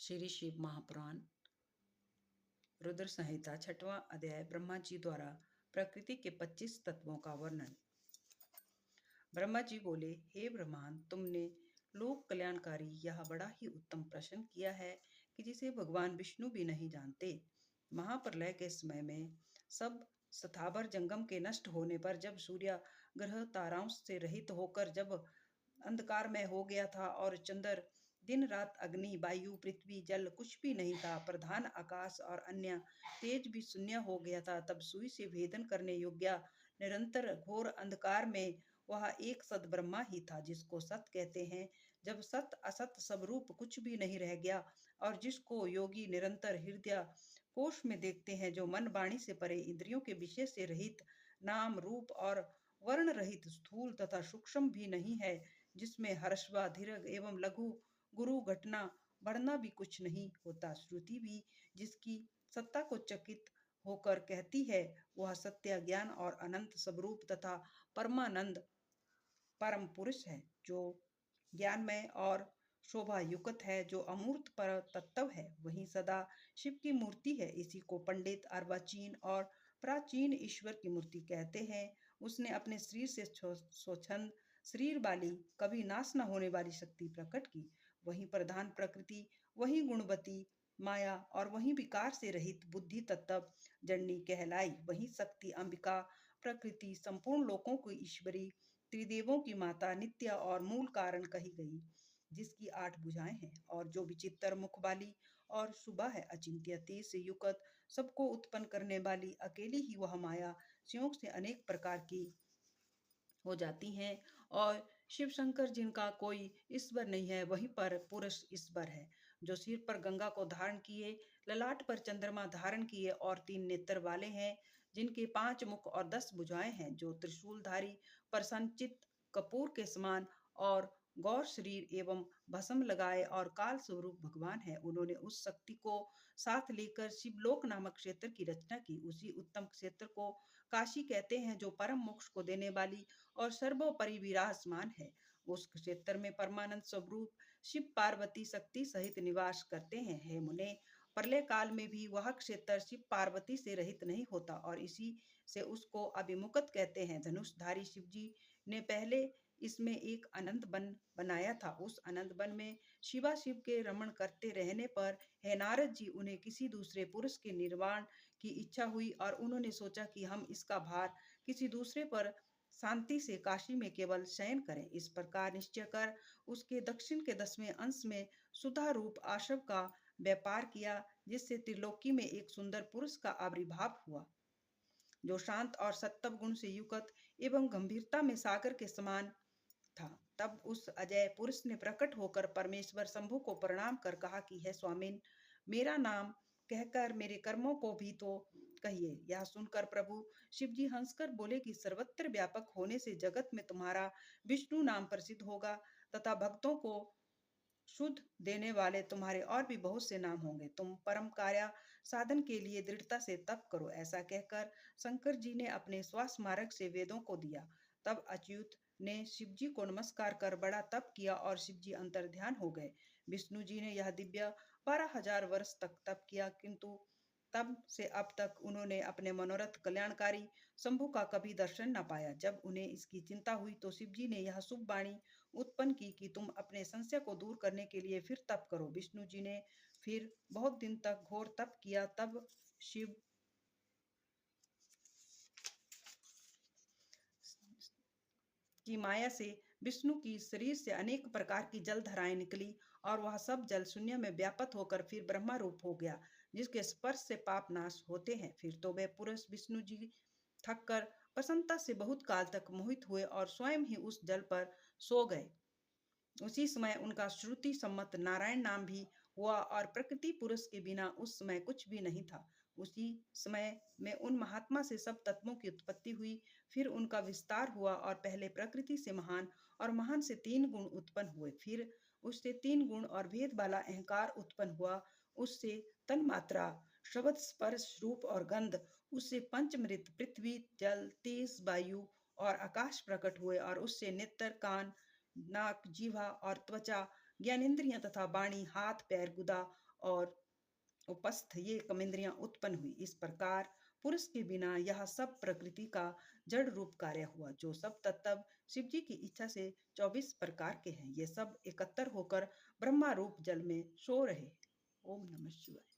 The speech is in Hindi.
श्री शिव महापुराण रुद्र संहिता 6वां अध्याय ब्रह्मा जी द्वारा प्रकृति के 25 तत्वों का वर्णन। ब्रह्मा जी बोले, हे ब्रह्मांड, तुमने लोक कल्याणकारी यह बड़ा ही उत्तम प्रश्न किया है कि जिसे भगवान विष्णु भी नहीं जानते। महाप्रलय के समय में सब स्थावर जंगम के नष्ट होने पर जब सूर्य ग्रह ताराओं से रहित होकर जब अंधकारमय हो गया था और चंद्र दिन रात अग्नि वायु पृथ्वी जल कुछ भी नहीं था, प्रधान आकाश और अन्य तेज भी शून्य हो गया था, तब सुई से भेदन करने योग्य निरंतर घोर अंधकार में वह एक सद ब्रह्मा ही था जिसको सत कहते हैं। जब सत असत सब रूप कुछ भी नहीं रह गया और जिसको योगी निरंतर हृदय कोश में देखते हैं, जो मन वाणी से परे इंद्रियों के विषय से रहित, नाम रूप और वर्ण रहित, स्थूल तथा सूक्ष्म भी नहीं है, जिसमें हर्षवा दीर्घ एवं लघु गुरु घटना बढ़ना भी कुछ नहीं होता, श्रुति भी जिसकी सत्ता को चकित होकर कहती है वह सत्य ज्ञान और अनंत स्वरूप तथा परमानंद परम पुरुष है, जो ज्ञानमय और शोभा युक्त है, जो अमूर्त पर तत्व है, वही सदा शिव की मूर्ति है। इसी को पंडित अर्वाचीन और प्राचीन ईश्वर की मूर्ति कहते हैं। उसने अपने शरीर से स्वच्छंद शरीर वाली कभी नाश न होने वाली शक्ति प्रकट की। वही प्रधान प्रकृति, वही गुणवती माया और वही विकार से रहित बुद्धि तत्व जननी कहलाई। वही शक्ति अंबिका प्रकृति संपूर्ण लोकों की ईश्वरी, त्रिदेवों की माता, नित्य और मूल कारण कही गई, जिसकी 8 भुजाएं हैं और जो विचित्र मुख वाली और सुबह है, अचिंत्य तेज से युक्त, सबको उत्पन्न करने वाली अकेली ही वह माया संयोग से अनेक प्रकार की हो जाती हैं। और शिव शंकर जिनका कोई ईश्वर नहीं है, वहीं पर पुरुष ईश्वर है, जो सिर पर गंगा को धारण किए, ललाट पर चंद्रमा धारण किए और 3 नेत्र वाले हैं, जिनके 5 मुख और 10 भुजाएं हैं, जो त्रिशूलधारी प्रसन्नचित कपूर के समान और गौर शरीर एवं भस्म लगाए और काल स्वरूप भगवान है। उन्होंने उस शक्ति को साथ लेकर शिवलोक नामक क्षेत्र की रचना की। उसी उत्तम क्षेत्र को काशी कहते हैं, जो परम मोक्ष को देने वाली और सर्वोपरि विराजमान है। उस क्षेत्र में परमानंद स्वरूप शिव पार्वती शक्ति सहित निवास करते हैं। हे मुने, प्रलय काल में भी वह क्षेत्र शिव पार्वती से रहित नहीं होता और इसी से उसको अभिमुखत कहते हैं। धनुषधारी शिव जी ने पहले इसमें एक अनंत वन बनाया था। उस अनंत वन में शिवा शिव के रमण करते रहने पर हे नारद जी, उन्हें किसी दूसरे पुरुष के निर्वाण की इच्छा हुई और उन्होंने सोचा कि हम इसका भार किसी दूसरे पर शांति से काशी में केवल शयन करें। इस प्रकार निश्चय कर उसके दक्षिण के 10वें अंश में सुधा रूप आशव का व्यापार किया, जिससे त्रिलोकी में एक सुंदर पुरुष का आविर्भाव हुआ, जो शांत और सत्व गुण से युक्त एवं गंभीरता में सागर के समान था। तब उस अजय पुरुष ने प्रकट होकर परमेश्वर शंभु को प्रणाम कर कहा कि हे स्वामिन, मेरा नाम कहकर मेरे कर्मों को भी तो कहिए। यह सुनकर प्रभु शिवजी हंसकर बोले कि सर्वत्र व्यापक होने से जगत में तुम्हारा विष्णु नाम प्रसिद्ध होगा तथा भक्तों को शुद्ध देने वाले तुम्हारे और भी बहुत से नाम होंगे। तुम परम कार्य साधन के लिए दृढ़ता से तप करो। ऐसा कहकर शंकर जी ने अपने श्वास मार्ग से वेदों को दिया। तब अच्युत ने शिवजी को नमस्कार कर बड़ा तप किया और शिवजी अंतर ध्यान हो गए। विष्णु जी ने यह दिव्य 12,000 वर्ष तक तप किया, किंतु तब से अब तक उन्होंने अपने मनोरथ कल्याणकारी शंभु का कभी दर्शन न पाया। जब उन्हें इसकी चिंता हुई तो शिवजी ने यह शुभ वाणी उत्पन्न की कि तुम अपने संशय को दूर करने के लिए फिर तप करो। विष्णु जी ने फिर बहुत दिन तक घोर तप किया। तब शिव की माया से विष्णु की शरीर से अनेक प्रकार की जल धाराएं निकली और वह सब जल शून्य में व्याप्त होकर फिर ब्रह्मा रूप हो गया, जिसके स्पर्श से पाप नाश होते हैं। फिर तो वे पुरुष विष्णु जी थक कर प्रसन्नता से बहुत काल तक मोहित हुए और स्वयं ही उस जल पर सो गए। उसी समय उनका श्रुति सम्मत नारायण नाम भी हुआ और प्रकृति पुरुष के बिना उस समय कुछ भी नहीं था। उसी समय में उन महात्मा से सब तत्वों की उत्पत्ति हुई, फिर उनका विस्तार हुआ और पहले प्रकृति से महान और महान से 3 गुण उत्पन्न हुए, फिर उससे 3 गुण और भेद वाला अहंकार उत्पन्न हुआ, उससे तन्मात्रा शब्द स्पर्श रूप और गंध, उससे पंचमृत पृथ्वी जल तेज वायु और आकाश प्रकट हुए और उससे नेत्र कान नाक जिह्वा और त्वचा ज्ञानेन्द्रियां तथा वाणी हाथ पैर गुदा और उपस्थ ये कमेंद्रियां उत्पन्न हुई। इस प्रकार पुरुष के बिना यह सब प्रकृति का जड़ रूप कार्य हुआ। जो सब तत्व शिव जी की इच्छा से 24 प्रकार के हैं, ये सब एकत्र होकर ब्रह्मा रूप जल में सो रहे। ओम नमः शिवाय।